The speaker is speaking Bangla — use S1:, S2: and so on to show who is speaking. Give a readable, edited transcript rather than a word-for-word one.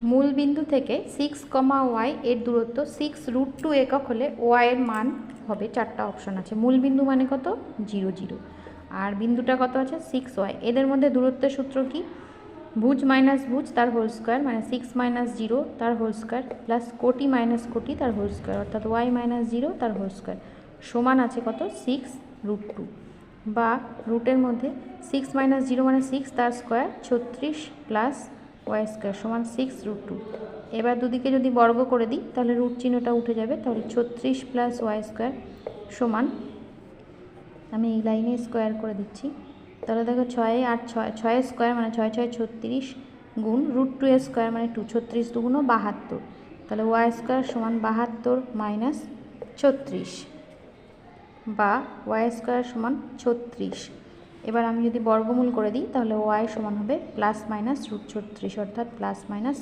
S1: মূল বিন্দু থেকে 6, y এর দূরত্ব 6√2 একক হলে y এর মান হবে, চারটা অপশন আছে। মূল বিন্দু মানে কত? 0 0, আর বিন্দুটা কত আছে? 6y। এদের মধ্যে দূরত্বের সূত্র কি? ভুজ মাইনাস ভুজ তার হোল স্কোয়ার, মানে 6 - 0 তার হোল স্কোয়ার প্লাস কোটি মাইনাস কোটি তার হোল স্কোয়ার, অর্থাৎ y - 0 তার হোল স্কোয়ার সমান আছে কত? 6√2। বা রুটের মধ্যে 6 - 0 মানে 6 তার স্কোয়ার 36 প্লাস ওয়াই স্কোয়ার সমান 6√2। এবার দুদিকে যদি বর্গ করে দিই তাহলে রুট চিহ্নটা উঠে যাবে, তাহলে 36 প্লাস ওয়াই স্কোয়ার সমান, আমি এই লাইনে স্কোয়ার করে দিচ্ছি, তাহলে দেখো 6 8 6, 6 স্কোয়ার মানে 6 6 36 গুণ √2 স্কোয়ার মানে 2, 36 2 72, তাহলে ওয়াই স্কোয়ার সমান 72 মাইনাস 36, বা ওয়াই স্কোয়ার সমান 36। এবার আমি যদি বর্গমূল করে দিই তাহলে ওয়াই সমান হবে প্লাস মাইনাস √36, অর্থাৎ প্লাস মাইনাস